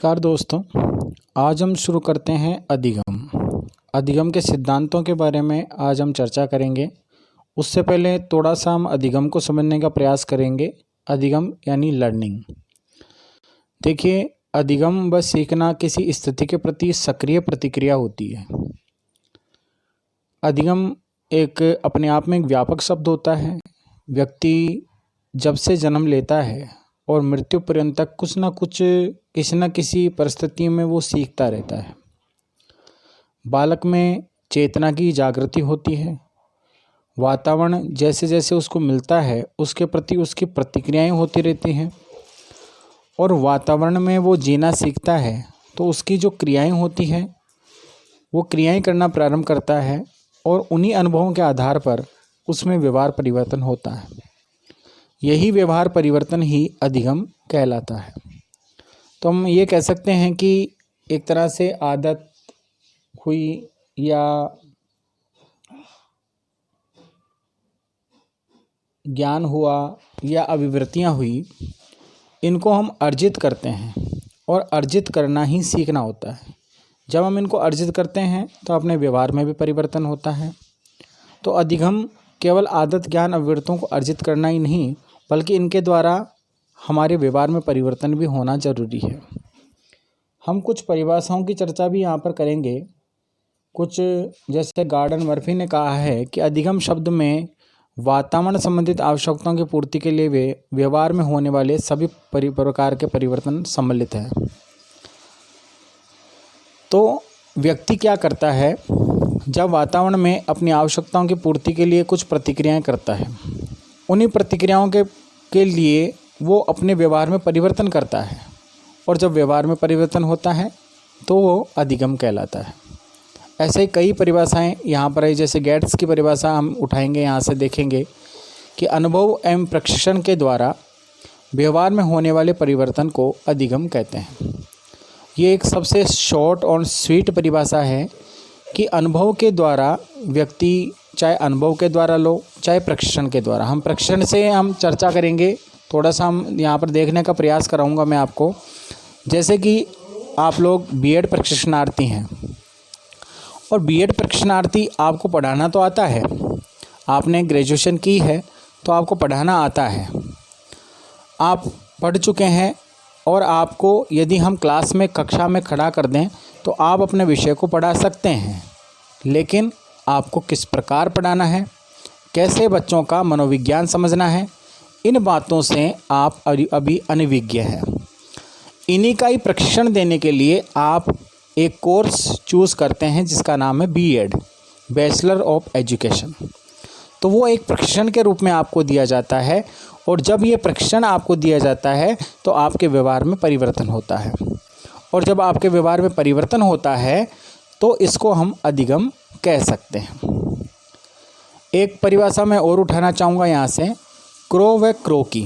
नमस्कार दोस्तों। आज हम शुरू करते हैं अधिगम। अधिगम के सिद्धांतों के बारे में आज हम चर्चा करेंगे। उससे पहले थोड़ा सा हम अधिगम को समझने का प्रयास करेंगे। अधिगम यानी लर्निंग। देखिए, अधिगम बस सीखना किसी स्थिति के प्रति सक्रिय प्रतिक्रिया होती है। अधिगम एक अपने आप में एक व्यापक शब्द होता है। व्यक्ति जब से जन्म लेता है और मृत्यु पर्यंत तक कुछ ना कुछ किसी न किसी परिस्थिति में वो सीखता रहता है। बालक में चेतना की जागृति होती है। वातावरण जैसे जैसे उसको मिलता है उसके प्रति उसकी प्रतिक्रियाएं होती रहती हैं और वातावरण में वो जीना सीखता है तो उसकी जो क्रियाएं होती हैं वो क्रियाएं करना प्रारंभ करता है और उन्हीं अनुभवों के आधार पर उसमें व्यवहार परिवर्तन होता है। यही व्यवहार परिवर्तन ही अधिगम कहलाता है। तो हम ये कह सकते हैं कि एक तरह से आदत हुई या ज्ञान हुआ या अभिवृत्तियाँ हुई, इनको हम अर्जित करते हैं और अर्जित करना ही सीखना होता है। जब हम इनको अर्जित करते हैं तो अपने व्यवहार में भी परिवर्तन होता है। तो अधिगम केवल आदत ज्ञान अभिवृत्तियों को अर्जित करना ही नहीं बल्कि इनके द्वारा हमारे व्यवहार में परिवर्तन भी होना जरूरी है। हम कुछ परिभाषाओं की चर्चा भी यहाँ पर करेंगे। कुछ जैसे गॉर्डन मर्फी ने कहा है कि अधिगम शब्द में वातावरण संबंधित आवश्यकताओं की पूर्ति के लिए वे व्यवहार में होने वाले सभी प्रकार के परिवर्तन सम्मिलित है। तो व्यक्ति क्या करता है, जब वातावरण में अपनी आवश्यकताओं की पूर्ति के लिए कुछ प्रतिक्रियाएं करता है, उन्हीं प्रतिक्रियाओं के लिए वो अपने व्यवहार में परिवर्तन करता है और जब व्यवहार में परिवर्तन होता है तो वो अधिगम कहलाता है। ऐसे ही कई परिभाषाएं यहाँ पर है। जैसे गेट्स की परिभाषा हम उठाएंगे, यहाँ से देखेंगे कि अनुभव एवं प्रशिक्षण के द्वारा व्यवहार में होने वाले परिवर्तन को अधिगम कहते हैं। ये एक सबसे शॉर्ट और स्वीट परिभाषा है कि अनुभव के द्वारा व्यक्ति, चाहे अनुभव के द्वारा लो चाहे प्रशिक्षण के द्वारा, हम प्रशिक्षण से हम चर्चा करेंगे। थोड़ा सा हम यहाँ पर देखने का प्रयास कराऊंगा मैं आपको। जैसे कि आप लोग बीएड प्रशिक्षणार्थी हैं और बीएड प्रशिक्षणार्थी आपको पढ़ाना तो आता है, आपने ग्रेजुएशन की है तो आपको पढ़ाना आता है, आप पढ़ चुके हैं और आपको यदि हम क्लास में कक्षा में खड़ा कर दें तो आप अपने विषय को पढ़ा सकते हैं। लेकिन आपको किस प्रकार पढ़ाना है, कैसे बच्चों का मनोविज्ञान समझना है, इन बातों से आप अभी अनभिज्ञ हैं। इन्हीं का ही प्रशिक्षण देने के लिए आप एक कोर्स चूज़ करते हैं जिसका नाम है बीएड, बैचलर ऑफ एजुकेशन। तो वो एक प्रशिक्षण के रूप में आपको दिया जाता है और जब ये प्रशिक्षण आपको दिया जाता है तो आपके व्यवहार में परिवर्तन होता है और जब आपके व्यवहार में परिवर्तन होता है तो इसको हम अधिगम कह सकते हैं। एक परिभाषा मैं और उठाना चाहूँगा यहाँ से, क्रो व क्रो की।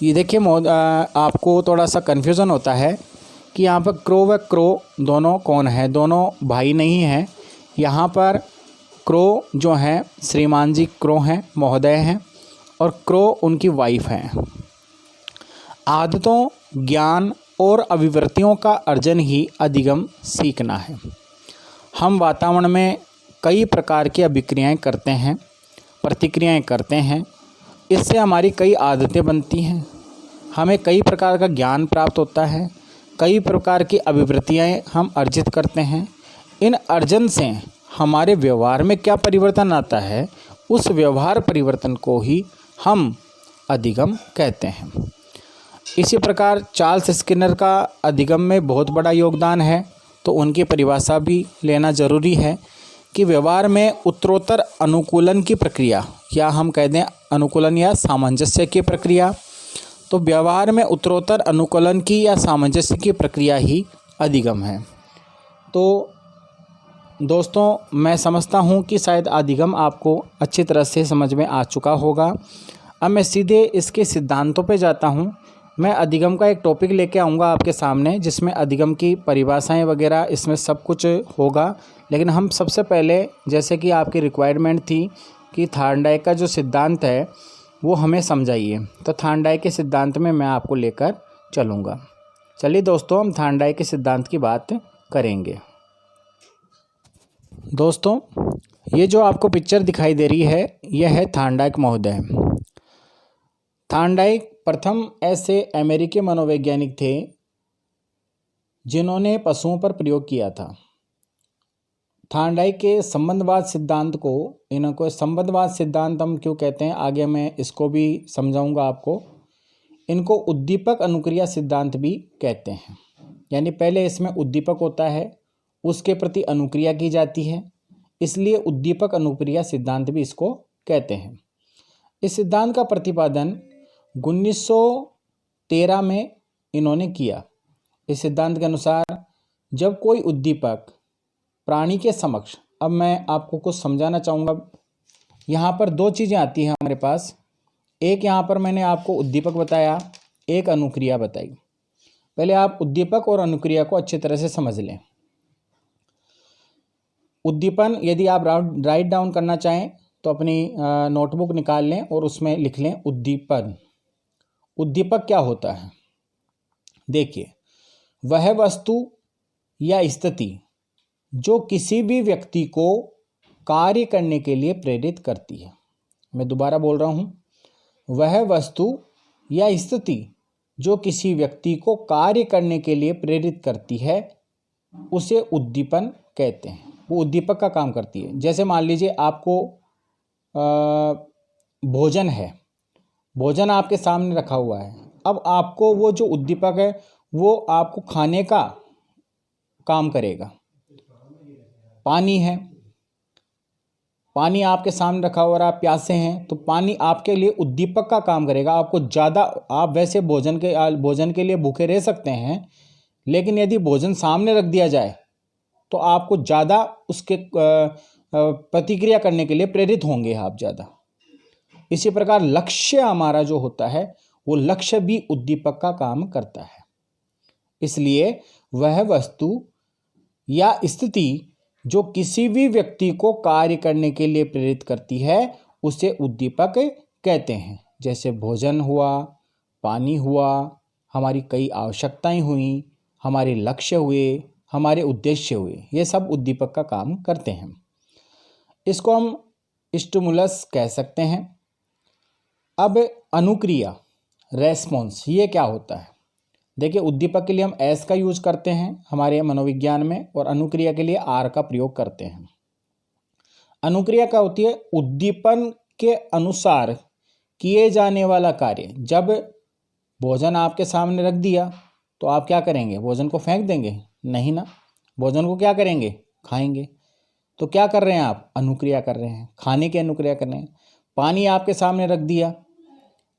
ये देखिए, आपको थोड़ा सा कन्फ्यूज़न होता है कि यहाँ पर क्रो व क्रो दोनों कौन है। दोनों भाई नहीं हैं। यहाँ पर क्रो जो हैं श्रीमान जी क्रो हैं, महोदय हैं, और क्रो उनकी वाइफ हैं। आदतों, ज्ञान और अभिवृत्तियों का अर्जन ही अधिगम सीखना है। हम वातावरण में कई प्रकार की अभिक्रियाएं करते हैं, प्रतिक्रियाएं करते हैं। इससे हमारी कई आदतें बनती हैं, हमें कई प्रकार का ज्ञान प्राप्त होता है, कई प्रकार की अभिवृत्तियां हम अर्जित करते हैं। इन अर्जन से हमारे व्यवहार में क्या परिवर्तन आता है, उस व्यवहार परिवर्तन को ही हम अधिगम कहते हैं। इसी प्रकार चार्ल्स स्किनर का अधिगम में बहुत बड़ा योगदान है, तो उनकी परिभाषा भी लेना ज़रूरी है कि व्यवहार में उत्तरोत्तर अनुकूलन की प्रक्रिया, या हम कह दें अनुकूलन या सामंजस्य की प्रक्रिया, तो व्यवहार में उत्तरोत्तर अनुकूलन की या सामंजस्य की प्रक्रिया ही अधिगम है। तो दोस्तों, मैं समझता हूँ कि शायद अधिगम आपको अच्छी तरह से समझ में आ चुका होगा। अब मैं सीधे इसके सिद्धांतों पे जाता हूँ। मैं अधिगम का एक टॉपिक लेके आऊँगा आपके सामने जिसमें अधिगम की परिभाषाएं वगैरह इसमें सब कुछ होगा। लेकिन हम सबसे पहले, जैसे कि आपकी रिक्वायरमेंट थी कि थार्नडाइक का जो सिद्धांत है वो हमें समझाइए, तो थार्नडाइक के सिद्धांत में मैं आपको लेकर चलूँगा। चलिए दोस्तों, हम थार्नडाइक के सिद्धांत की बात करेंगे। दोस्तों, ये जो आपको पिक्चर दिखाई दे रही है, यह है थार्नडाइक महोदय। थार्नडाइक प्रथम ऐसे अमेरिकी मनोवैज्ञानिक थे जिन्होंने पशुओं पर प्रयोग किया था। थार्नडाइक के संबंधवाद सिद्धांत को, इनको संबंधवाद सिद्धांत हम क्यों कहते हैं, आगे मैं इसको भी समझाऊंगा आपको। इनको उद्दीपक अनुक्रिया सिद्धांत भी कहते हैं। यानी पहले इसमें उद्दीपक होता है, उसके प्रति अनुक्रिया की जाती है, इसलिए उद्दीपक अनुक्रिया सिद्धांत भी इसको कहते हैं। इस सिद्धांत का प्रतिपादन 1913 में इन्होंने किया। इस सिद्धांत के अनुसार जब कोई उद्दीपक प्राणी के समक्ष, अब मैं आपको कुछ समझाना चाहूँगा। यहाँ पर दो चीज़ें आती हैं हमारे पास। एक यहाँ पर मैंने आपको उद्दीपक बताया, एक अनुक्रिया बताई। पहले आप उद्दीपक और अनुक्रिया को अच्छी तरह से समझ लें। उद्दीपन यदि आप राइट डाउन करना चाहें तो अपनी नोटबुक निकाल लें और उसमें लिख लें उद्दीपन। उद्दीपक क्या होता है? देखिए, वह वस्तु या स्थिति जो किसी भी व्यक्ति को कार्य करने के लिए प्रेरित करती है। मैं दोबारा बोल रहा हूँ, वह वस्तु या स्थिति जो किसी व्यक्ति को कार्य करने के लिए प्रेरित करती है, उसे उद्दीपन कहते हैं। वो उद्दीपक का काम करती है। जैसे मान लीजिए आपको भोजन है, भोजन आपके सामने रखा हुआ है। अब आपको वो जो उद्दीपक है वो आपको खाने का काम करेगा। पानी है, पानी आपके सामने रखा हुआ और आप प्यासे हैं, तो पानी आपके लिए उद्दीपक का काम करेगा। आपको ज़्यादा, आप वैसे भोजन के लिए भूखे रह सकते हैं, लेकिन यदि भोजन सामने रख दिया जाए तो आपको ज़्यादा उसके प्रतिक्रिया करने के लिए प्रेरित होंगे आप ज़्यादा। इसी प्रकार लक्ष्य हमारा जो होता है, वो लक्ष्य भी उद्दीपक का काम करता है। इसलिए वह वस्तु या स्थिति जो किसी भी व्यक्ति को कार्य करने के लिए प्रेरित करती है, उसे उद्दीपक कहते हैं। जैसे भोजन हुआ, पानी हुआ, हमारी कई आवश्यकताएं हुई, हमारे लक्ष्य हुए, हमारे उद्देश्य हुए, ये सब उद्दीपक का काम करते हैं। इसको हम स्टिमुलस कह सकते हैं। अब अनुक्रिया, रेस्पॉन्स, ये क्या होता है? देखिए, उद्दीपक के लिए हम एस का यूज करते हैं हमारे मनोविज्ञान में, और अनुक्रिया के लिए आर का प्रयोग करते हैं। अनुक्रिया क्या होती है? उद्दीपन के अनुसार किए जाने वाला कार्य। जब भोजन आपके सामने रख दिया तो आप क्या करेंगे? भोजन को फेंक देंगे? नहीं ना, भोजन को क्या करेंगे? खाएंगे। तो क्या कर रहे हैं आप? अनुक्रिया कर रहे हैं, खाने की अनुक्रिया कर रहे हैं। पानी आपके सामने रख दिया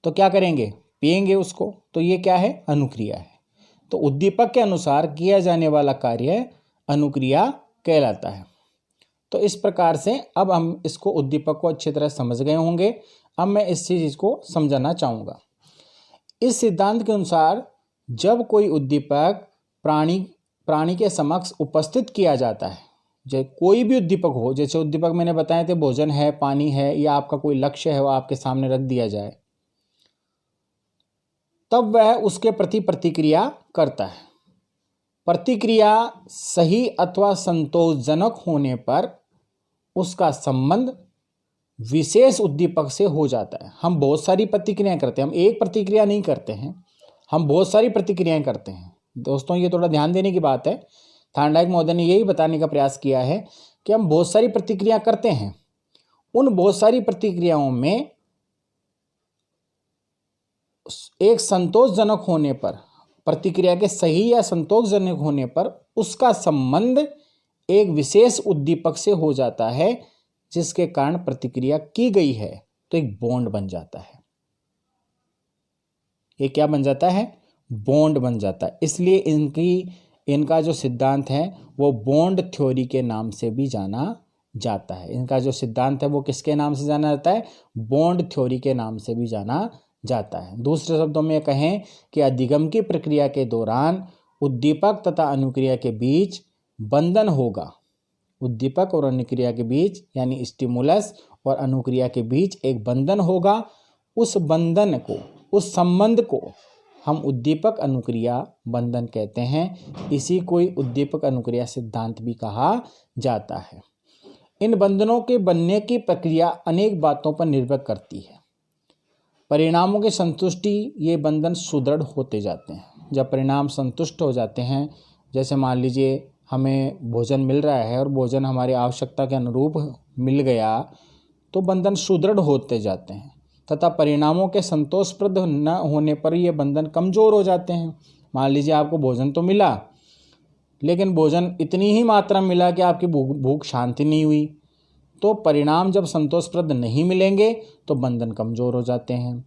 तो क्या करेंगे? पिएंगे उसको। तो ये क्या है? अनुक्रिया है। तो उद्दीपक के अनुसार किया जाने वाला कार्य अनुक्रिया कहलाता है। तो इस प्रकार से अब हम इसको, उद्दीपक को अच्छी तरह समझ गए होंगे। अब मैं इस चीज़ को समझाना चाहूँगा। इस सिद्धांत के अनुसार जब कोई उद्दीपक प्राणी के समक्ष उपस्थित किया जाता है, जो कोई भी उद्दीपक हो, जैसे उद्दीपक मैंने बताए थे, भोजन है, पानी है, या आपका कोई लक्ष्य है वो आपके सामने रख दिया जाए, तब वह उसके प्रति प्रतिक्रिया करता है। प्रतिक्रिया सही अथवा संतोषजनक होने पर उसका संबंध विशेष उद्दीपक से हो जाता है। हम बहुत सारी प्रतिक्रियाएं करते हैं, हम एक प्रतिक्रिया नहीं करते हैं, हम बहुत सारी प्रतिक्रियाएं करते हैं। दोस्तों, ये थोड़ा ध्यान देने की बात है। थार्नडाइक महोदय ने यही बताने का प्रयास किया है कि हम बहुत सारी प्रतिक्रिया करते हैं। उन बहुत सारी प्रतिक्रियाओं में एक संतोषजनक होने पर, प्रतिक्रिया के सही या संतोषजनक होने पर उसका संबंध एक विशेष उद्दीपक से हो जाता है, जिसके कारण प्रतिक्रिया की गई है, तो एक बॉन्ड बन जाता है। ये क्या बन जाता है? बॉन्ड बन जाता है। इसलिए इनका जो सिद्धांत है वो बॉन्ड थ्योरी के नाम से भी जाना जाता है। इनका जो सिद्धांत है वो किसके नाम से जाना जाता है? बॉन्ड थ्योरी के नाम से भी जाना जाता है। दूसरे शब्दों में कहें कि अधिगम की प्रक्रिया के दौरान उद्दीपक तथा अनुक्रिया के बीच बंधन होगा। उद्दीपक और अनुक्रिया के बीच, यानी स्टिमुलस और अनुक्रिया के बीच एक बंधन होगा। उस बंधन को, उस संबंध को हम उद्दीपक अनुक्रिया बंधन कहते हैं। इसी को उद्दीपक अनुक्रिया सिद्धांत भी कहा जाता है। इन बंधनों के बनने की प्रक्रिया अनेक बातों पर निर्भर करती है। परिणामों की संतुष्टि, ये बंधन सुदृढ़ होते जाते हैं। जब परिणाम संतुष्ट हो जाते हैं, जैसे मान लीजिए हमें भोजन मिल रहा है और भोजन हमारी आवश्यकता के अनुरूप मिल गया, तो बंधन सुदृढ़ होते जाते हैं। तथा परिणामों के संतोषप्रद न होने पर ये बंधन कमज़ोर हो जाते हैं। मान लीजिए आपको भोजन तो मिला, लेकिन भोजन इतनी ही मात्रा में मिला कि आपकी भूख शांति नहीं हुई, तो परिणाम जब संतोषप्रद नहीं मिलेंगे तो बंधन कमज़ोर हो जाते हैं।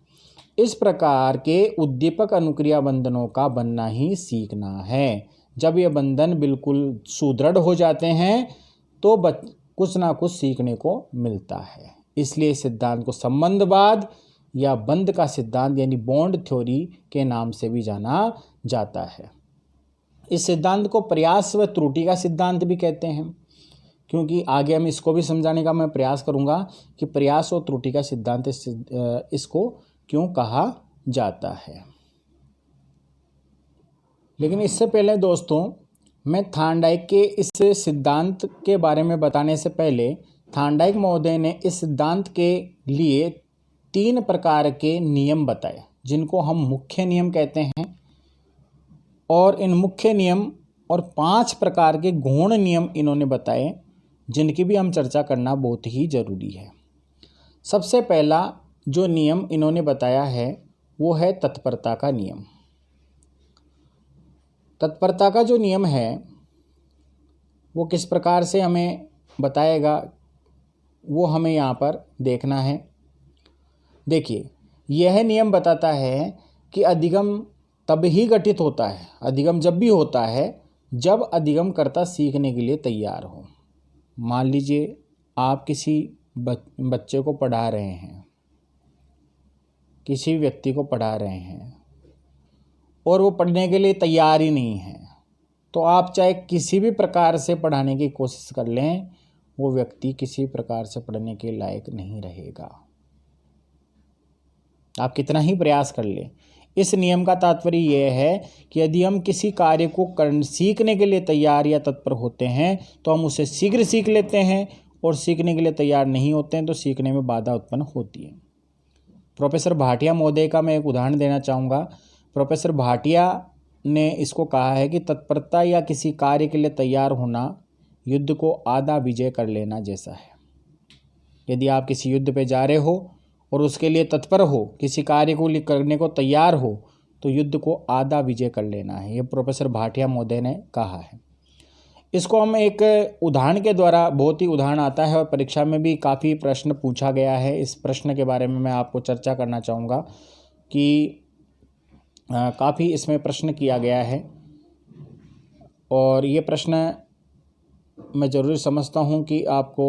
इस प्रकार के उद्दीपक अनुक्रिया बंधनों का बनना ही सीखना है। जब ये बंधन बिल्कुल सुदृढ़ हो जाते हैं तो कुछ ना कुछ सीखने को मिलता है। इसलिए इस सिद्धांत को संबंधवाद या बंध का सिद्धांत यानी बॉन्ड थ्योरी के नाम से भी जाना जाता है। इस सिद्धांत को प्रयास व त्रुटि का सिद्धांत भी कहते हैं, क्योंकि आगे हम इसको भी समझाने का मैं प्रयास करूंगा कि प्रयास और त्रुटि का सिद्धांत इसको क्यों कहा जाता है। लेकिन इससे पहले दोस्तों, मैं थार्नडाइक के इस सिद्धांत के बारे में बताने से पहले थार्नडाइक महोदय ने इस सिद्धांत के लिए 3 प्रकार के नियम बताए, जिनको हम मुख्य नियम कहते हैं। और इन मुख्य नियम और 5 प्रकार के गौण नियम इन्होंने बताए, जिनकी भी हम चर्चा करना बहुत ही ज़रूरी है। सबसे पहला जो नियम इन्होंने बताया है वो है तत्परता का नियम। तत्परता का जो नियम है वो किस प्रकार से हमें बताएगा, वो हमें यहाँ पर देखना है। देखिए, यह नियम बताता है कि अधिगम तब ही घटित होता है, अधिगम जब भी होता है जब अधिगमकर्ता सीखने के लिए तैयार हो। मान लीजिए आप किसी बच्चे को पढ़ा रहे हैं, किसी व्यक्ति को पढ़ा रहे हैं और वो पढ़ने के लिए तैयार ही नहीं है, तो आप चाहे किसी भी प्रकार से पढ़ाने की कोशिश कर लें, वो व्यक्ति किसी प्रकार से पढ़ने के लायक नहीं रहेगा। आप कितना ही प्रयास कर लें। इस नियम का तात्पर्य यह है कि यदि हम किसी कार्य को सीखने के लिए तैयार या तत्पर होते हैं तो हम उसे शीघ्र सीख लेते हैं, और सीखने के लिए तैयार नहीं होते हैं तो सीखने में बाधा उत्पन्न होती है। प्रोफेसर भाटिया महोदय का मैं एक उदाहरण देना चाहूँगा। प्रोफेसर भाटिया ने इसको कहा है कि तत्परता या किसी कार्य के लिए तैयार होना युद्ध को आधा विजय कर लेना जैसा है। यदि आप किसी युद्ध पे जा रहे हो और उसके लिए तत्पर हो, किसी कार्य को करने को तैयार हो, तो युद्ध को आधा विजय कर लेना है। ये प्रोफेसर भाटिया महोदय ने कहा है। इसको हम एक उदाहरण के द्वारा, बहुत ही उदाहरण आता है और परीक्षा में भी काफ़ी प्रश्न पूछा गया है। इस प्रश्न के बारे में मैं आपको चर्चा करना चाहूँगा कि काफ़ी इसमें प्रश्न किया गया है, और ये प्रश्न मैं ज़रूर समझता हूँ कि आपको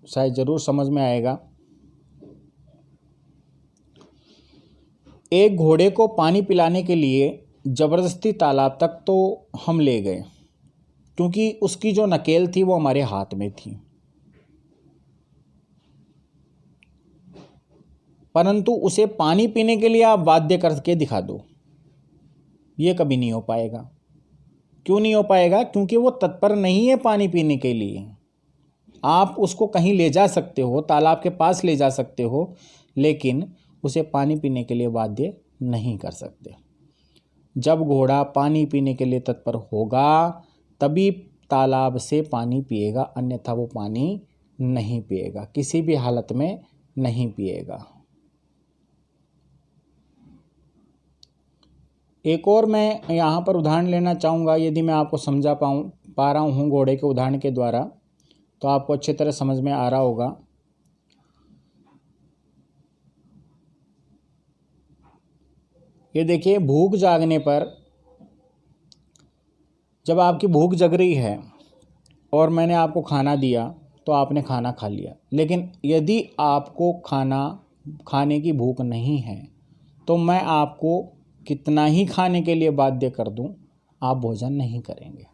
शायद ज़रूर समझ में आएगा। एक घोड़े को पानी पिलाने के लिए ज़बरदस्ती तालाब तक तो हम ले गए, क्योंकि उसकी जो नकेल थी वो हमारे हाथ में थी, परंतु उसे पानी पीने के लिए आप वाध्य करके दिखा दो, ये कभी नहीं हो पाएगा। क्यों नहीं हो पाएगा? क्योंकि वो तत्पर नहीं है पानी पीने के लिए। आप उसको कहीं ले जा सकते हो, तालाब के पास ले जा सकते हो, लेकिन उसे पानी पीने के लिए बाध्य नहीं कर सकते। जब घोड़ा पानी पीने के लिए तत्पर होगा तभी तालाब से पानी पिएगा, अन्यथा वो पानी नहीं पिएगा, किसी भी हालत में नहीं पिएगा। एक और मैं यहाँ पर उदाहरण लेना चाहूँगा। यदि मैं आपको समझा पा रहा हूँ घोड़े के उदाहरण के द्वारा, तो आपको अच्छी तरह समझ में आ रहा होगा। ये देखिए, भूख जागने पर, जब आपकी भूख जग रही है और मैंने आपको खाना दिया तो आपने खाना खा लिया, लेकिन यदि आपको खाना खाने की भूख नहीं है तो मैं आपको कितना ही खाने के लिए बाध्य कर दूं, आप भोजन नहीं करेंगे।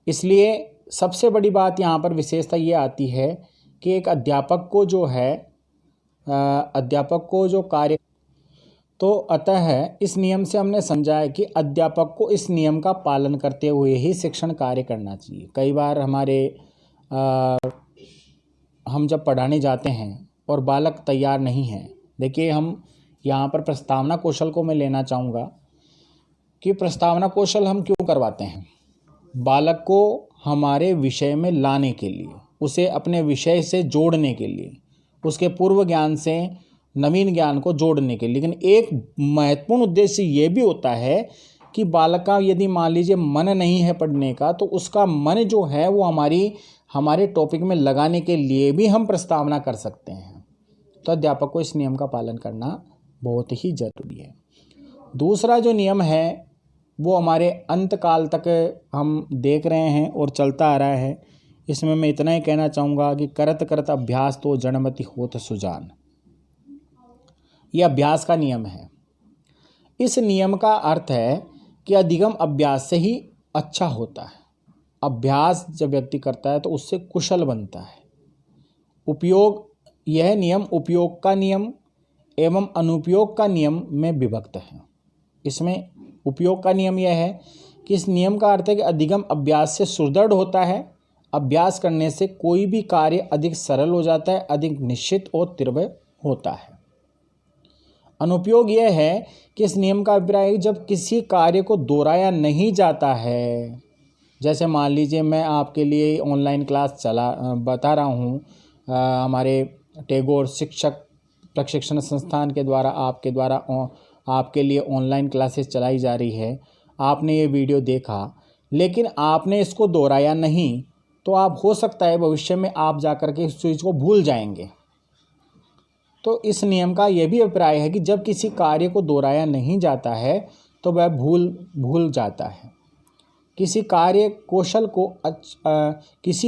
इसलिए सबसे बड़ी बात यहाँ पर विशेषता ये आती है कि एक अध्यापक को जो है अध्यापक को जो कार्य, तो अतः इस नियम से हमने समझा है कि अध्यापक को इस नियम का पालन करते हुए ही शिक्षण कार्य करना चाहिए। कई बार हम जब पढ़ाने जाते हैं और बालक तैयार नहीं है, देखिए हम यहाँ पर प्रस्तावना कौशल को मैं लेना चाहूँगा कि प्रस्तावना कौशल हम क्यों करवाते हैं? बालक को हमारे विषय में लाने के लिए, उसे अपने विषय से जोड़ने के लिए, उसके पूर्व ज्ञान से नवीन ज्ञान को जोड़ने के लिए। लेकिन एक महत्वपूर्ण उद्देश्य ये भी होता है कि बालक का यदि मान लीजिए मन नहीं है पढ़ने का, तो उसका मन जो है वो हमारे टॉपिक में लगाने के लिए भी हम प्रस्तावना कर सकते हैं। तो अध्यापक को इस नियम का पालन करना बहुत ही जरूरी है। दूसरा जो नियम है वो हमारे अंतकाल तक हम देख रहे हैं और चलता आ रहा है। इसमें मैं इतना ही कहना चाहूँगा कि करत करत अभ्यास तो जड़मति होत सुजान, ये अभ्यास का नियम है। इस नियम का अर्थ है कि अधिगम अभ्यास से ही अच्छा होता है। अभ्यास जब व्यक्ति करता है तो उससे कुशल बनता है। यह नियम उपयोग का नियम एवं अनुपयोग का नियम में विभक्त है। इसमें उपयोग का नियम यह है कि इस नियम का अर्थ है कि अधिगम अभ्यास से सुदृढ़ होता है। अभ्यास करने से कोई भी कार्य अधिक सरल हो जाता है, अधिक निश्चित और तीव्र होता है। अनुपयोग यह है कि इस नियम का अभिप्राय है जब किसी कार्य को दोहराया नहीं जाता है। जैसे मान लीजिए मैं आपके लिए ऑनलाइन क्लास बता रहा हूँ, हमारे टैगोर शिक्षक प्रशिक्षण संस्थान के द्वारा आपके लिए ऑनलाइन क्लासेस चलाई जा रही है। आपने ये वीडियो देखा लेकिन आपने इसको दोहराया नहीं, तो आप हो सकता है भविष्य में आप जाकर के इस चीज़ को भूल जाएंगे। तो इस नियम का यह भी अभिप्राय है कि जब किसी कार्य को दोहराया नहीं जाता है तो वह भूल जाता है। किसी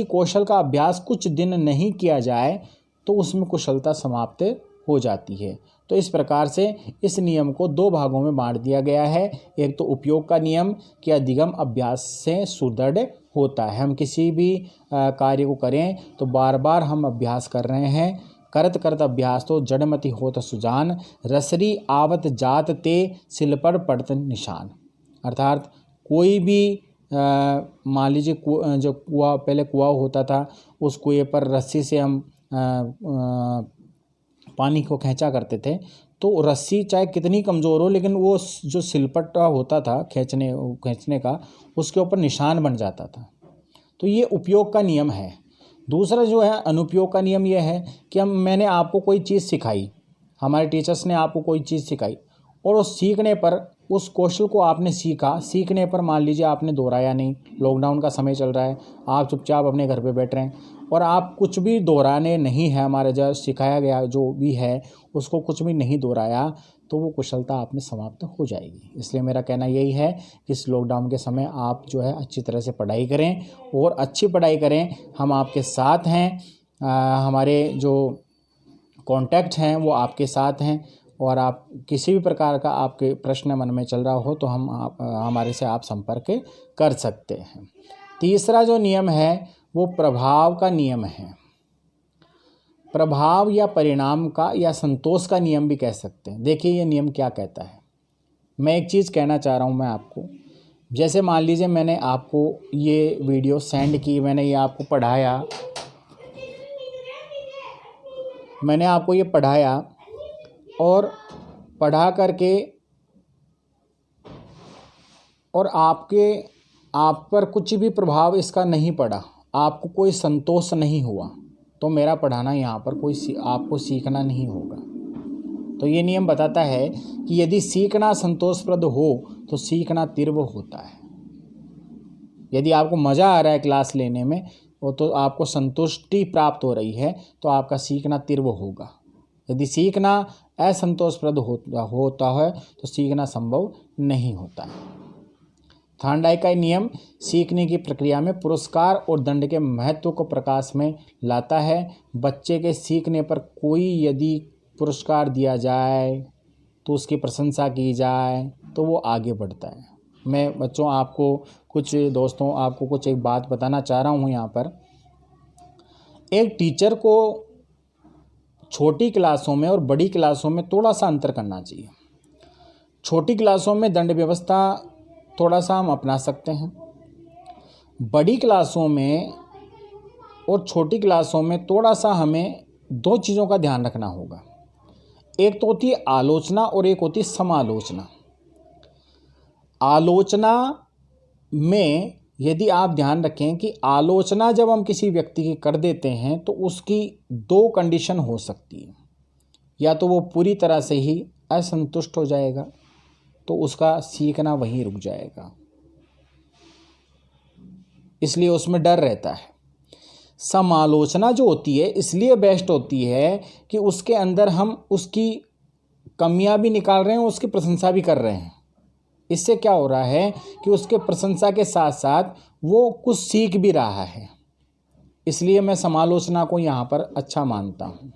कौशल का अभ्यास कुछ दिन नहीं किया जाए तो उसमें कुशलता समाप्त हो जाती है। तो इस प्रकार से इस नियम को दो भागों में बांट दिया गया है। एक तो उपयोग का नियम कि अधिगम अभ्यास से सुदृढ़ होता है। हम किसी भी कार्य को करें तो बार बार हम अभ्यास कर रहे हैं। करत करत अभ्यास तो जड़मति होत सुजान, रसरी आवत जात ते सिल पर पड़त निशान। अर्थात कोई भी मान लीजिए जो पहले कुआं होता था, उस कुएं पर रस्सी से हम पानी को खींचा करते थे, तो रस्सी चाहे कितनी कमज़ोर हो लेकिन वो जो सिलपट्टा होता था खींचने का, उसके ऊपर निशान बन जाता था। तो ये उपयोग का नियम है। दूसरा जो है अनुपयोग का नियम यह है कि मैंने आपको कोई चीज़ सिखाई, हमारे टीचर्स ने आपको कोई चीज़ सिखाई और उस सीखने पर, उस कौशल को आपने सीखने पर मान लीजिए आपने दोहराया नहीं, लॉकडाउन का समय चल रहा है, आप चुपचाप अपने घर पे बैठ रहे हैं और आप कुछ भी दोहराने नहीं है, हमारा जो सिखाया गया जो भी है उसको कुछ भी नहीं दोहराया, तो वो कुशलता आप में समाप्त हो जाएगी। इसलिए मेरा कहना यही है कि इस लॉकडाउन के समय आप जो है अच्छी तरह से पढ़ाई करें और अच्छी पढ़ाई करें। हम आपके साथ हैं, हमारे जो कॉन्टैक्ट हैं वो आपके साथ हैं और आप किसी भी प्रकार का आपके प्रश्न मन में चल रहा हो तो हमारे से आप संपर्क कर सकते हैं। तीसरा जो नियम है वो प्रभाव का नियम है। प्रभाव या परिणाम का या संतोष का नियम भी कह सकते हैं। देखिए ये नियम क्या कहता है। मैं एक चीज़ कहना चाह रहा हूँ मैं आपको, जैसे मान लीजिए मैंने आपको ये वीडियो सेंड की, मैंने ये आपको पढ़ाया, मैंने आपको ये पढ़ाया और पढ़ा करके और आप पर कुछ भी प्रभाव इसका नहीं पड़ा, आपको कोई संतोष नहीं हुआ, तो मेरा पढ़ाना यहाँ पर आपको सीखना नहीं होगा। तो ये नियम बताता है कि यदि सीखना संतोषप्रद हो तो सीखना तीव्र होता है। यदि आपको मज़ा आ रहा है क्लास लेने में और तो आपको संतुष्टि प्राप्त हो रही है तो आपका सीखना तीव्र होगा। यदि सीखना असंतोषप्रद होता है तो सीखना संभव नहीं होता है। थार्नडाइक का नियम सीखने की प्रक्रिया में पुरस्कार और दंड के महत्व को प्रकाश में लाता है। बच्चे के सीखने पर कोई यदि पुरस्कार दिया जाए तो उसकी प्रशंसा की जाए तो वो आगे बढ़ता है। मैं बच्चों आपको कुछ एक बात बताना चाह रहा हूँ। यहाँ पर एक टीचर को छोटी क्लासों में और बड़ी क्लासों में थोड़ा सा अंतर करना चाहिए। छोटी क्लासों में दंड व्यवस्था थोड़ा सा हम अपना सकते हैं, बड़ी क्लासों में और छोटी क्लासों में थोड़ा सा हमें दो चीज़ों का ध्यान रखना होगा। एक तो होती है आलोचना और एक होती है समालोचना। आलोचना में यदि आप ध्यान रखें कि आलोचना जब हम किसी व्यक्ति की कर देते हैं तो उसकी दो कंडीशन हो सकती है। या तो वो पूरी तरह से ही असंतुष्ट हो जाएगा, तो उसका सीखना वहीं रुक जाएगा, इसलिए उसमें डर रहता है। समालोचना जो होती है इसलिए बेस्ट होती है कि उसके अंदर हम उसकी कमियां भी निकाल रहे हैं, उसकी प्रशंसा भी कर रहे हैं। इससे क्या हो रहा है कि उसके प्रशंसा के साथ साथ वो कुछ सीख भी रहा है। इसलिए मैं समालोचना को यहाँ पर अच्छा मानता हूँ।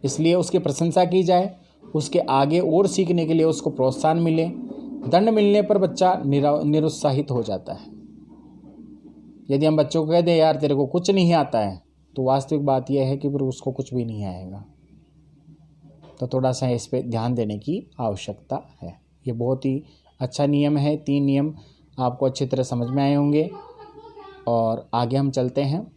इसलिए उसकी प्रशंसा की जाए, उसके आगे और सीखने के लिए उसको प्रोत्साहन मिले। दंड मिलने पर बच्चा निरुत्साहित हो जाता है। यदि हम बच्चों को कह दें यार तेरे को कुछ नहीं आता है, तो वास्तविक बात यह है कि फिर उसको कुछ भी नहीं आएगा। तो थोड़ा सा इस पे ध्यान देने की आवश्यकता है। ये बहुत ही अच्छा नियम है। 3 नियम आपको अच्छी तरह समझ में आए होंगे और आगे हम चलते हैं।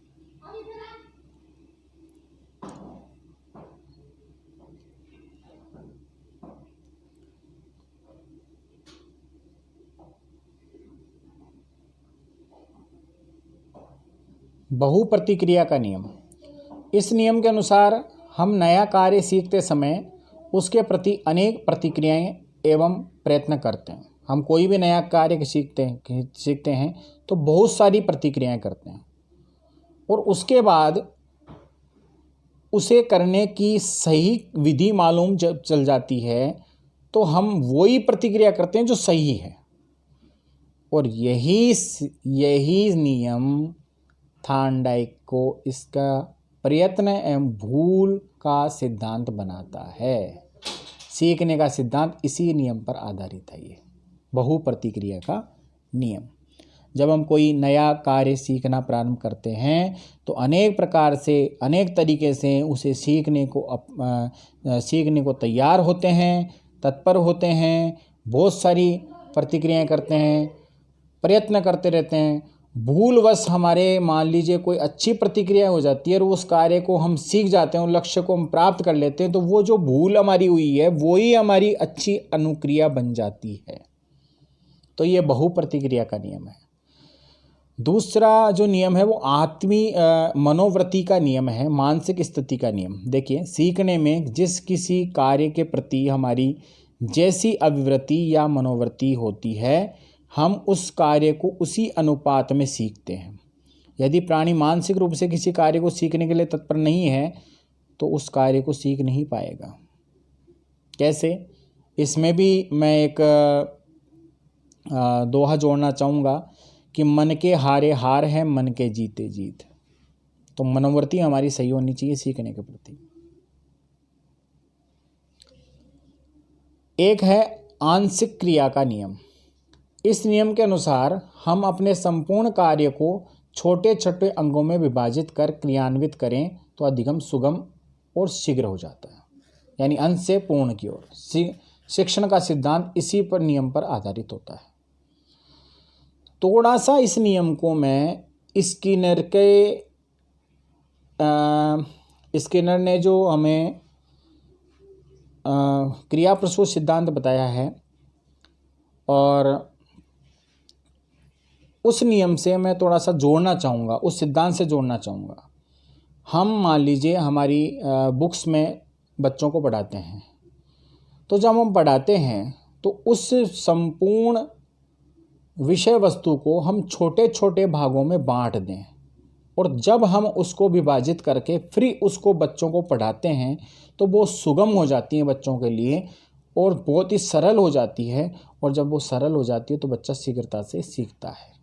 बहु प्रतिक्रिया का नियम। इस नियम के अनुसार हम नया कार्य सीखते समय उसके प्रति अनेक प्रतिक्रियाएं एवं प्रयत्न करते हैं। हम कोई भी नया कार्य सीखते हैं तो बहुत सारी प्रतिक्रियाएं करते हैं और उसके बाद उसे करने की सही विधि मालूम जब चल जाती है तो हम वही प्रतिक्रिया करते हैं जो सही है। और यही नियम थार्नडाइक को इसका प्रयत्न एवं भूल का सिद्धांत बनाता है। सीखने का सिद्धांत इसी नियम पर आधारित है। ये बहु प्रतिक्रिया का नियम। जब हम कोई नया कार्य सीखना प्रारंभ करते हैं तो अनेक प्रकार से अनेक तरीके से उसे सीखने को तैयार होते हैं, तत्पर होते हैं, बहुत सारी प्रतिक्रियाएं करते हैं, प्रयत्न करते रहते हैं। भूलवश हमारे मान लीजिए कोई अच्छी प्रतिक्रिया हो जाती है और उस कार्य को हम सीख जाते हैं और लक्ष्य को हम प्राप्त कर लेते हैं, तो वो जो भूल हमारी हुई है वो ही हमारी अच्छी अनुक्रिया बन जाती है। तो ये बहु प्रतिक्रिया का नियम है। दूसरा जो नियम है वो मनोवृत्ति का नियम है, मानसिक स्थिति का नियम। देखिए, सीखने में जिस किसी कार्य के प्रति हमारी जैसी अभिवृत्ति या मनोवृत्ति होती है, हम उस कार्य को उसी अनुपात में सीखते हैं। यदि प्राणी मानसिक रूप से किसी कार्य को सीखने के लिए तत्पर नहीं है तो उस कार्य को सीख नहीं पाएगा। कैसे? इसमें भी मैं एक दोहा जोड़ना चाहूँगा कि मन के हारे हार है, मन के जीते जीत। तो मनोवृत्ति हमारी सही होनी चाहिए सीखने के प्रति। एक है आंशिक क्रिया का नियम। इस नियम के अनुसार हम अपने संपूर्ण कार्य को छोटे छोटे अंगों में विभाजित कर क्रियान्वित करें तो अधिगम सुगम और शीघ्र हो जाता है, यानी अंश से पूर्ण की ओर। शिक्षण का सिद्धांत इसी पर नियम पर आधारित होता है। थोड़ा सा इस नियम को मैं स्किनर ने जो हमें क्रिया प्रसूत सिद्धांत बताया है और उस नियम से मैं थोड़ा सा जोड़ना चाहूँगा, उस सिद्धांत से जोड़ना चाहूँगा। हम मान लीजिए हमारी बुक्स में बच्चों को पढ़ाते हैं, तो जब हम पढ़ाते हैं तो उस संपूर्ण विषय वस्तु को हम छोटे छोटे भागों में बांट दें और जब हम उसको विभाजित करके फिर उसको बच्चों को पढ़ाते हैं तो वो सुगम हो जाती हैं बच्चों के लिए और बहुत ही सरल हो जाती है। और जब वो सरल हो जाती है तो बच्चा शीघ्रता से सीखता है।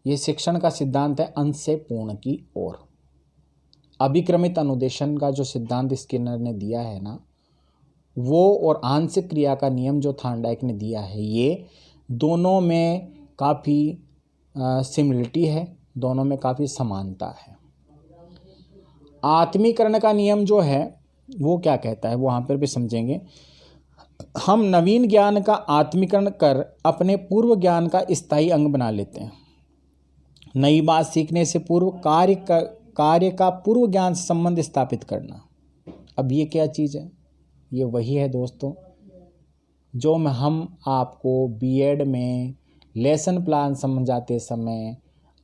ये शिक्षण का सिद्धांत है अंश से पूर्ण की ओर। अभिक्रमित अनुदेशन का जो सिद्धांत स्किनर ने दिया है ना, वो और आंशिक क्रिया का नियम जो थार्नडाइक ने दिया है, ये दोनों में काफ़ी सिमिलरिटी है, दोनों में काफ़ी समानता है। आत्मीकरण का नियम जो है वो क्या कहता है, वहाँ पर भी समझेंगे। हम नवीन ज्ञान का आत्मीकरण कर अपने पूर्व ज्ञान का स्थायी अंग बना लेते हैं। नई बात सीखने से पूर्व कार्य का पूर्व ज्ञान से संबंध स्थापित करना। अब ये क्या चीज़ है? ये वही है दोस्तों जो हम आपको बीएड में लेसन प्लान समझाते समय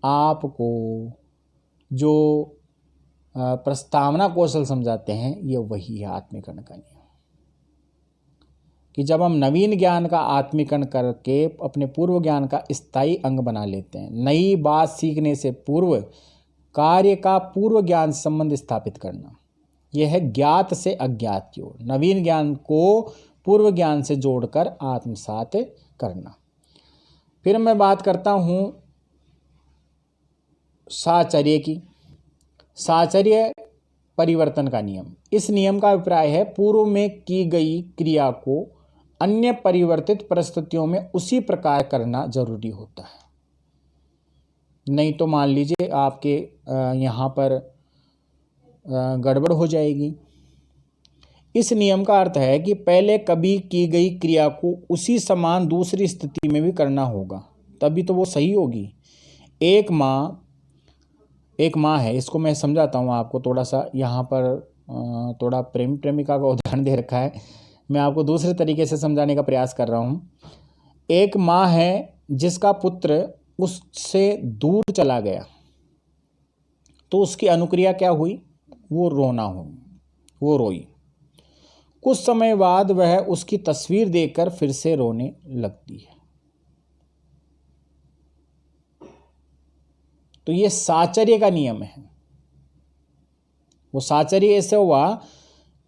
आपको जो प्रस्तावना कौशल समझाते हैं, ये वही है आत्मीकरण का नियम। कि जब हम नवीन ज्ञान का आत्मीकरण करके अपने पूर्व ज्ञान का स्थायी अंग बना लेते हैं। नई बात सीखने से पूर्व कार्य का पूर्व ज्ञान से संबंध स्थापित करना, यह है ज्ञात से अज्ञात की ओर नवीन ज्ञान को पूर्व ज्ञान से जोड़कर आत्मसात करना। फिर मैं बात करता हूँ साचर्य की। साचर्य परिवर्तन का नियम। इस नियम का अभिप्राय है पूर्व में की गई क्रिया को अन्य परिवर्तित परिस्थितियों में उसी प्रकार करना जरूरी होता है। नहीं तो मान लीजिए आपके यहाँ पर गड़बड़ हो जाएगी। इस नियम का अर्थ है कि पहले कभी की गई क्रिया को उसी समान दूसरी स्थिति में भी करना होगा, तभी तो वो सही होगी। एक माँ है, इसको मैं समझाता हूँ आपको थोड़ा सा। यहाँ पर थोड़ा प्रेम प्रेमिका का उदाहरण दे रखा है, मैं आपको दूसरे तरीके से समझाने का प्रयास कर रहा हूँ। एक माँ है जिसका पुत्र उससे दूर चला गया, तो उसकी अनुक्रिया क्या हुई? वो रोई। कुछ समय बाद वह उसकी तस्वीर देखकर फिर से रोने लगती है। तो ये साचर्य का नियम है। वो साचर्य ऐसे हुआ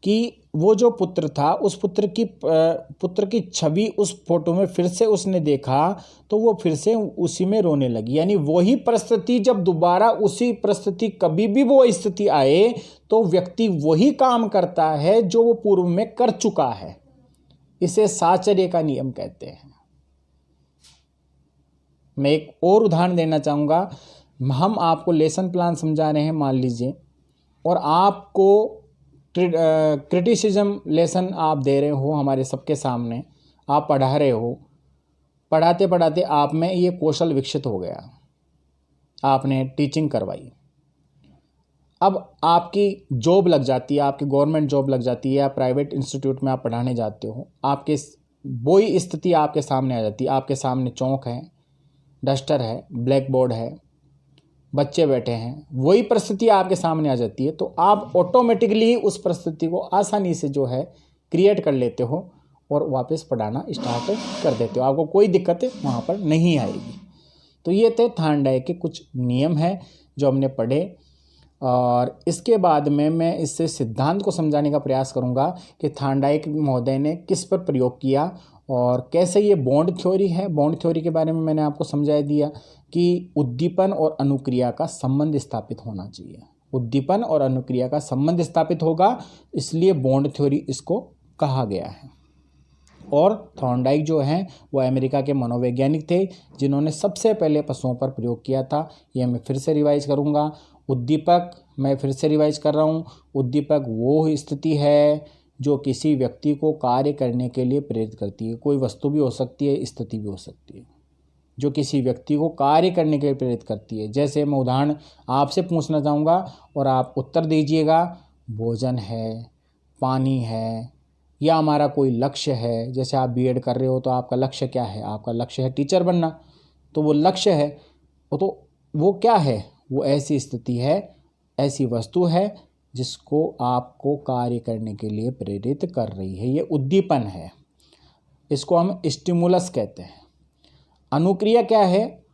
कि वो जो पुत्र था, उस पुत्र की छवि उस फोटो में फिर से उसने देखा, तो वो फिर से उसी में रोने लगी। यानी वही परिस्थिति जब दोबारा उसी परिस्थिति कभी भी वो स्थिति आए तो व्यक्ति वही काम करता है जो वो पूर्व में कर चुका है। इसे साचर्य का नियम कहते हैं। मैं एक और उदाहरण देना चाहूँगा। हम आपको लेसन प्लान समझा रहे हैं मान लीजिए, और आपको क्रिटिसिज्म लेसन आप दे रहे हो हमारे सबके सामने, आप पढ़ा रहे हो। पढ़ाते पढ़ाते आप में ये कौशल विकसित हो गया, आपने टीचिंग करवाई। अब आपकी जॉब लग जाती है, आपकी गवर्नमेंट जॉब लग जाती है या प्राइवेट इंस्टीट्यूट में आप पढ़ाने जाते हो। आपके वही स्थिति आपके सामने आ जाती है। आपके सामने चौक है, डस्टर है, ब्लैक बोर्ड है, बच्चे बैठे हैं, वही परिस्थिति आपके सामने आ जाती है। तो आप ऑटोमेटिकली उस परिस्थिति को आसानी से जो है क्रिएट कर लेते हो और वापस पढ़ाना स्टार्ट कर देते हो। आपको कोई दिक्कत वहाँ पर नहीं आएगी। तो ये थे थार्नडाइक के कुछ नियम हैं जो हमने पढ़े, और इसके बाद में मैं इससे सिद्धांत को समझाने का प्रयास करूँगा कि थार्नडाइक महोदय ने किस पर प्रयोग किया और कैसे ये बॉन्ड थ्योरी है। बॉन्ड थ्योरी के बारे में मैंने आपको समझा दिया कि उद्दीपन और अनुक्रिया का संबंध स्थापित होना चाहिए। उद्दीपन और अनुक्रिया का संबंध स्थापित होगा, इसलिए बॉन्ड थ्योरी इसको कहा गया है। और थॉर्नडाइक जो हैं वो अमेरिका के मनोवैज्ञानिक थे जिन्होंने सबसे पहले पशुओं पर प्रयोग किया था। यह मैं फिर से रिवाइज करूँगा। उद्दीपक, मैं फिर से रिवाइज कर रहा हूँ, उद्दीपक वो स्थिति है जो किसी व्यक्ति को कार्य करने के लिए प्रेरित करती है। कोई वस्तु भी हो सकती है, स्थिति भी हो सकती है, जो किसी व्यक्ति को कार्य करने के लिए प्रेरित करती है। जैसे मैं उदाहरण आपसे पूछना चाहूँगा और आप उत्तर दीजिएगा। भोजन है, पानी है, या हमारा कोई लक्ष्य है। जैसे आप बीएड कर रहे हो तो आपका लक्ष्य क्या है? आपका लक्ष्य है टीचर बनना, तो वो लक्ष्य है। तो वो क्या है? वो ऐसी स्थिति है, ऐसी वस्तु है जिसको आपको कार्य करने के लिए प्रेरित कर रही है। ये उद्दीपन है, इसको हम स्टिमुलस कहते हैं। अनुक्रिया क्या है?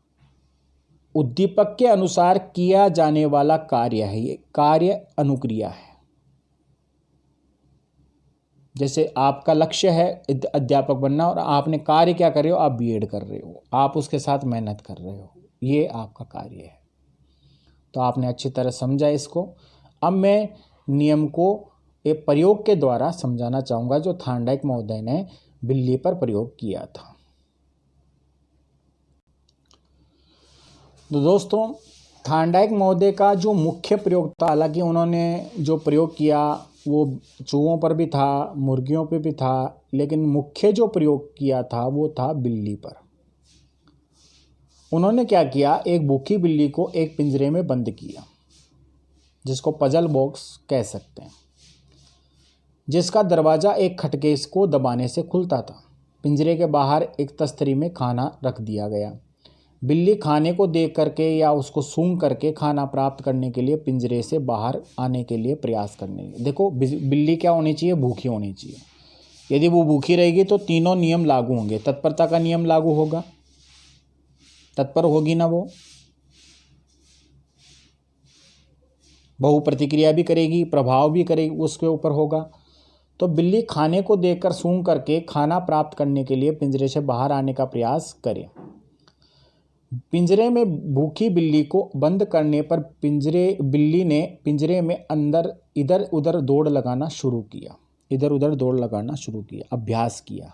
उद्दीपक के अनुसार किया जाने वाला कार्य है, ये कार्य अनुक्रिया है। जैसे आपका लक्ष्य है अध्यापक बनना और आपने कार्य क्या कर रहे हो? आप बीएड कर रहे हो, आप उसके साथ मेहनत कर रहे हो, ये आपका कार्य है। तो आपने अच्छी तरह समझा इसको। अब मैं नियम को एक प्रयोग के द्वारा समझाना चाहूँगा जो थॉर्नडाइक महोदय ने बिल्ली पर प्रयोग किया था। तो दोस्तों, थार्नडाइक महोदय का जो मुख्य प्रयोग था, हालांकि उन्होंने जो प्रयोग किया वो चूहों पर भी था, मुर्गियों पर भी था, लेकिन मुख्य जो प्रयोग किया था वो था बिल्ली पर। उन्होंने क्या किया, एक भूखी बिल्ली को एक पिंजरे में बंद किया, जिसको पजल बॉक्स कह सकते हैं, जिसका दरवाज़ा एक खटके को दबाने से खुलता था। पिंजरे के बाहर एक तस्तरी में खाना रख दिया गया। बिल्ली खाने को देख करके या उसको सूंघ करके खाना प्राप्त करने के लिए पिंजरे से बाहर आने के लिए प्रयास करने लगी। देखो, बिल्ली क्या होनी चाहिए, भूखी होनी चाहिए। यदि वो भूखी रहेगी तो तीनों नियम लागू होंगे। तत्परता का नियम लागू होगा, तत्पर होगी ना वो, बहु प्रतिक्रिया भी करेगी, प्रभाव भी करेगी, उसके ऊपर होगा। तो बिल्ली खाने को देखकर सूंघ करके खाना प्राप्त करने के लिए पिंजरे से बाहर आने का प्रयास करे। पिंजरे में भूखी बिल्ली को बंद करने पर बिल्ली ने पिंजरे में अंदर इधर उधर दौड़ लगाना शुरू किया, अभ्यास किया।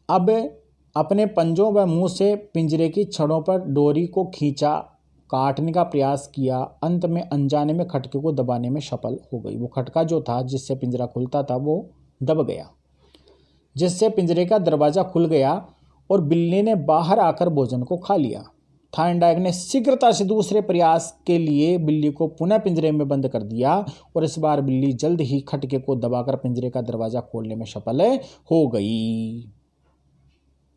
अब अपने पंजों व मुंह से पिंजरे की छड़ों पर डोरी को खींचा, काटने का प्रयास किया। अंत में अनजाने में खटके को दबाने में सफल हो गई। वो खटका जो था जिससे पिंजरा खुलता था वो दब गया, जिससे पिंजरे का दरवाज़ा खुल गया और बिल्ली ने बाहर आकर भोजन को खा लिया। थार्नडाइक ने शीघ्रता से दूसरे प्रयास के लिए बिल्ली को पुनः पिंजरे में बंद कर दिया और इस बार बिल्ली जल्द ही खटके को दबाकर पिंजरे का दरवाज़ा खोलने में सफल हो गई।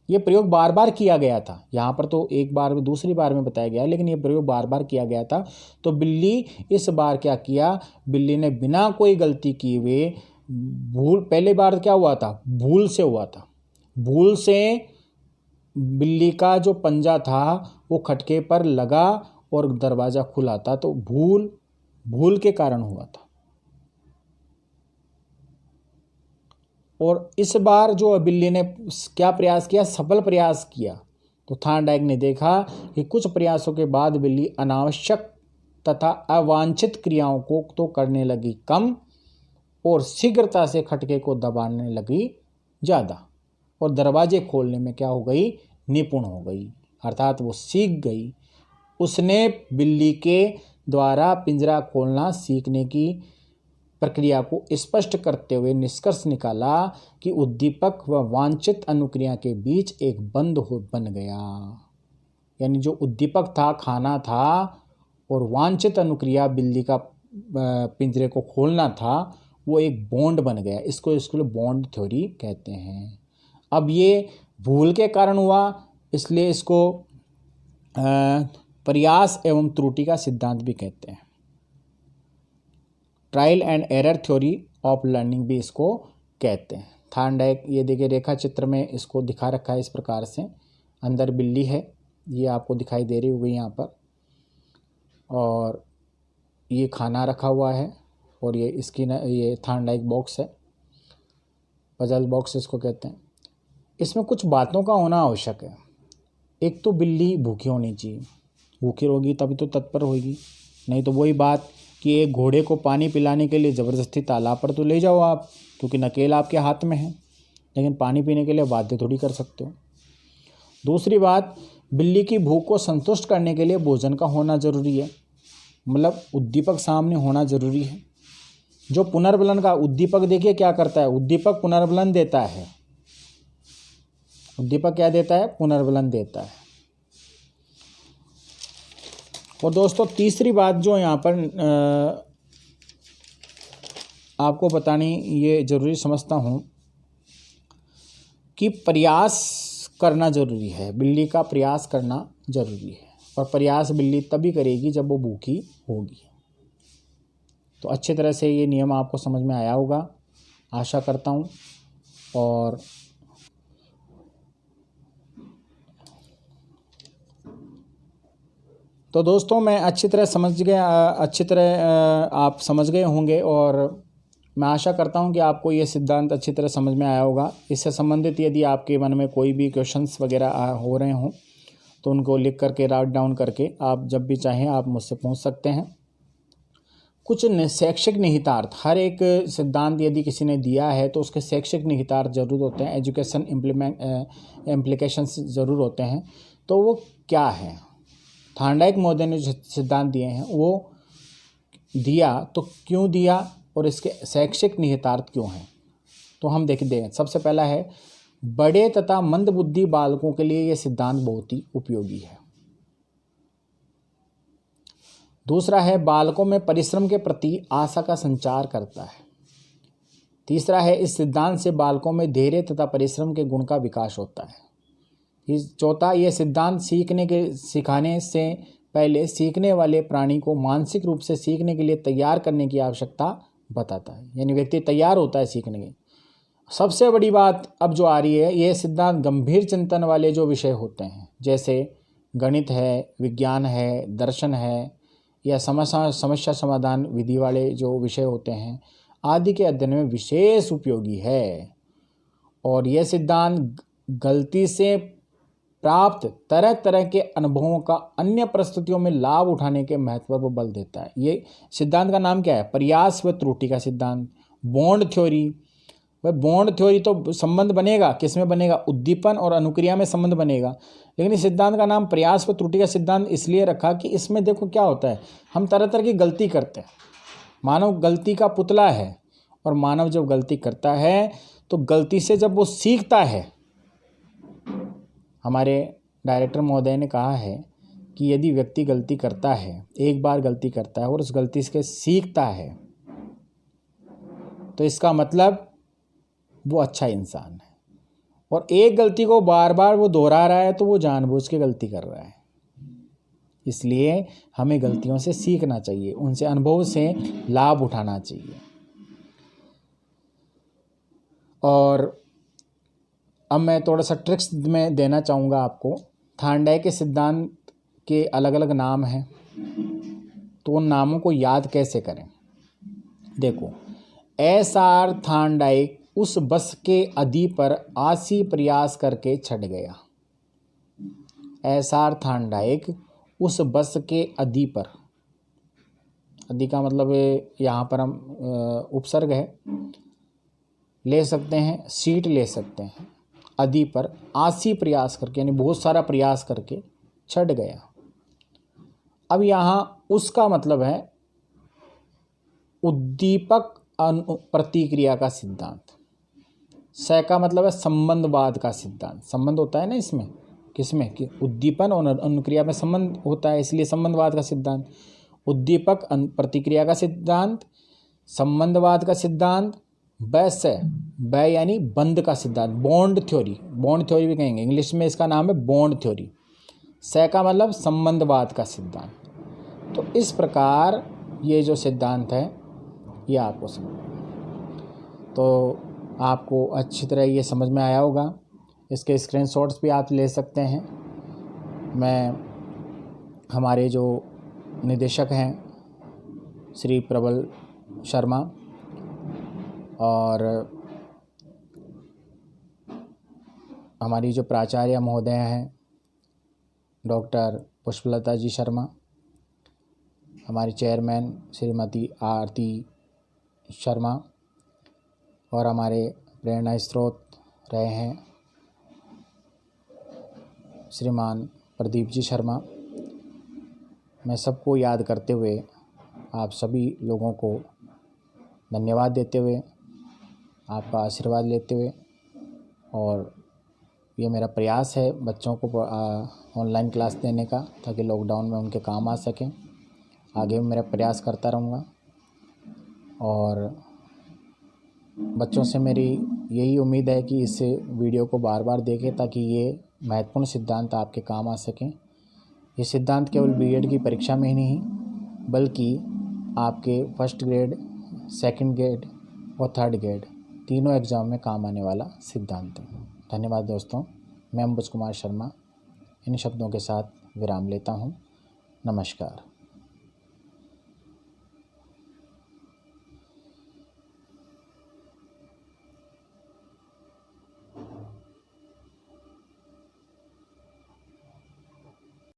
ये प्रयोग बार बार किया गया था। यहाँ पर तो एक बार में, दूसरी बार में बताया गया, लेकिन ये प्रयोग बार बार किया गया था। तो बिल्ली इस बार क्या किया, बिल्ली ने बिना कोई गलती किए हुए पहले बार क्या हुआ था, भूल से हुआ था। भूल से बिल्ली का जो पंजा था वो खटके पर लगा और दरवाज़ा खुला था, तो भूल के कारण हुआ था। और इस बार जो बिल्ली ने क्या प्रयास किया, सफल प्रयास किया। तो थार्नडाइक ने देखा कि कुछ प्रयासों के बाद बिल्ली अनावश्यक तथा अवांछित क्रियाओं को तो करने लगी कम और शीघ्रता से खटके को दबाने लगी ज़्यादा, और दरवाजे खोलने में क्या हो गई, निपुण हो गई, अर्थात वो सीख गई। उसने बिल्ली के द्वारा पिंजरा खोलना सीखने की प्रक्रिया को स्पष्ट करते हुए निष्कर्ष निकाला कि उद्दीपक व वांछित अनुक्रिया के बीच एक बंध बन गया। यानी जो उद्दीपक था, खाना था, और वांछित अनुक्रिया बिल्ली का पिंजरे को खोलना था, वो एक बॉन्ड बन गया। इसको बॉन्ड थ्योरी कहते हैं। अब ये भूल के कारण हुआ, इसलिए इसको प्रयास एवं त्रुटि का सिद्धांत भी कहते हैं। Trial and error theory of learning भी इसको कहते हैं। थार्नडाइक, ये देखिए रेखा चित्र में इसको दिखा रखा है इस प्रकार से। अंदर बिल्ली है, ये आपको दिखाई दे रही होगी यहाँ पर, और ये खाना रखा हुआ है, और ये थार्नडाइक बॉक्स है, पजल बॉक्स इसको कहते हैं। इसमें कुछ बातों का होना आवश्यक है। एक तो बिल्ली भूखी होनी चाहिए, भूखी होगी तभी तो तत्पर होगी, नहीं तो वही बात कि एक घोड़े को पानी पिलाने के लिए ज़बरदस्ती तालाब पर तो ले जाओ आप, क्योंकि नकेल आपके हाथ में है, लेकिन पानी पीने के लिए बाध्य थोड़ी कर सकते हो। दूसरी बात, बिल्ली की भूख को संतुष्ट करने के लिए भोजन का होना ज़रूरी है, मतलब उद्दीपक सामने होना ज़रूरी है। जो पुनर्बलन का उद्दीपक देखिए क्या करता है, उद्दीपक पुनर्बलन देता है। उद्दीपक क्या देता है, पुनर्बलन देता है। और दोस्तों तीसरी बात जो यहाँ पर आपको बतानी ये ज़रूरी समझता हूँ कि प्रयास करना ज़रूरी है। बिल्ली का प्रयास करना ज़रूरी है, और प्रयास बिल्ली तभी करेगी जब वो भूखी होगी। तो अच्छी तरह से ये नियम आपको समझ में आया होगा, आशा करता हूँ। और तो दोस्तों मैं अच्छी तरह आप समझ गए होंगे, और मैं आशा करता हूं कि आपको ये सिद्धांत अच्छी तरह समझ में आया होगा। इससे संबंधित यदि आपके मन में कोई भी क्वेश्चंस वगैरह हो रहे हों तो उनको लिख करके, राइट डाउन करके, आप जब भी चाहें आप मुझसे पूछ सकते हैं। कुछ शैक्षिक निहितार्थ, हर एक सिद्धांत यदि किसी ने दिया है तो उसके शैक्षिक निहितार्थ जरूर होते हैं, एजुकेशन इम्प्लीकेशंस ज़रूर होते हैं। तो वो क्या है, थार्नडाइक महोदय ने जो सिद्धांत दिए हैं वो दिया तो क्यों दिया और इसके शैक्षिक निहितार्थ क्यों हैं, तो हम दें। सबसे पहला है, बड़े तथा मंदबुद्धि बालकों के लिए यह सिद्धांत बहुत ही उपयोगी है। दूसरा है, बालकों में परिश्रम के प्रति आशा का संचार करता है। तीसरा है, इस सिद्धांत से बालकों में धैर्य तथा परिश्रम के गुण का विकास होता है। चौथा, यह सिद्धांत सिखाने से पहले सीखने वाले प्राणी को मानसिक रूप से सीखने के लिए तैयार करने की आवश्यकता बताता है, यानी व्यक्ति तैयार होता है सीखने के। सबसे बड़ी बात अब जो आ रही है, यह सिद्धांत गंभीर चिंतन वाले जो विषय होते हैं, जैसे गणित है, विज्ञान है, दर्शन है, या समस्या समाधान विधि वाले जो विषय होते हैं आदि के अध्ययन में विशेष उपयोगी है। और यह सिद्धांत गलती से प्राप्त तरह तरह के अनुभवों का अन्य परिस्थितियों में लाभ उठाने के महत्व पर बल देता है। ये सिद्धांत का नाम क्या है? प्रयास व त्रुटि का सिद्धांत, बॉन्ड थ्योरी। वह बॉन्ड थ्योरी तो संबंध बनेगा, किस में बनेगा? उद्दीपन और अनुक्रिया में संबंध बनेगा। लेकिन इस सिद्धांत का नाम प्रयास व त्रुटि का सिद्धांत इसलिए रखा कि इसमें देखो क्या होता है, हम तरह तरह की गलती करते हैं। मानव गलती का पुतला है, और मानव जब गलती करता है तो गलती से जब वो सीखता है, हमारे डायरेक्टर महोदय ने कहा है कि यदि व्यक्ति गलती करता है, एक बार गलती करता है और उस गलती से सीखता है, तो इसका मतलब वो अच्छा इंसान है। और एक गलती को बार बार वो दोहरा रहा है तो वो जानबूझ के गलती कर रहा है। इसलिए हमें गलतियों से सीखना चाहिए, उनसे अनुभव से लाभ उठाना चाहिए। और अब मैं थोड़ा सा ट्रिक्स में देना चाहूँगा आपको। थार्नडाइक के सिद्धांत के अलग अलग नाम हैं, तो उन नामों को याद कैसे करें? देखो, SR थार्नडाइक उस बस के अधि पर आसी प्रयास करके छट गया। SR थार्नडाइक उस बस के अधि पर, अधि का मतलब यहाँ पर हम उपसर्ग है ले सकते हैं, सीट ले सकते हैं। अधि पर आसी प्रयास करके, यानी बहुत सारा प्रयास करके छट गया। अब यहाँ उसका मतलब है उद्दीपक प्रतिक्रिया का सिद्धांत। स का मतलब है संबंधवाद का सिद्धांत। संबंध होता है ना इसमें, किसमें? कि उद्दीपन और अनुक्रिया में संबंध होता है, इसलिए संबंधवाद का सिद्धांत। उद्दीपक प्रतिक्रिया का सिद्धांत, संबंधवाद का सिद्धांत, ब यानी बंध का सिद्धांत, बॉन्ड थ्योरी। बॉन्ड थ्योरी भी कहेंगे, इंग्लिश में इसका नाम है बॉन्ड थ्योरी। स का मतलब संबंधवाद का सिद्धांत। तो इस प्रकार ये जो सिद्धांत है ये आपको समझ, तो आपको अच्छी तरह ये समझ में आया होगा। इसके स्क्रीनशॉट्स भी आप ले सकते हैं। मैं हमारे जो निदेशक हैं श्री प्रबल शर्मा और हमारी जो प्राचार्य महोदय हैं डॉक्टर पुष्पलता जी शर्मा, हमारी चेयरमैन श्रीमती आरती शर्मा और हमारे प्रेरणा स्रोत रहे हैं श्रीमान प्रदीप जी शर्मा, मैं सबको याद करते हुए आप सभी लोगों को धन्यवाद देते हुए, आपका आशीर्वाद लेते हुए, और ये मेरा प्रयास है बच्चों को ऑनलाइन क्लास देने का, ताकि लॉकडाउन में उनके काम आ सकें। आगे भी मेरा प्रयास करता रहूँगा और बच्चों से मेरी यही उम्मीद है कि इस वीडियो को बार बार देखें, ताकि ये महत्वपूर्ण सिद्धांत आपके काम आ सकें। ये सिद्धांत केवल बीएड की परीक्षा में ही नहीं, बल्कि आपके फर्स्ट ग्रेड, सेकंड ग्रेड और थर्ड ग्रेड तीनों एग्ज़ाम में काम आने वाला सिद्धांत है। धन्यवाद दोस्तों। मैं अंबुज कुमार शर्मा इन शब्दों के साथ विराम लेता हूँ। नमस्कार।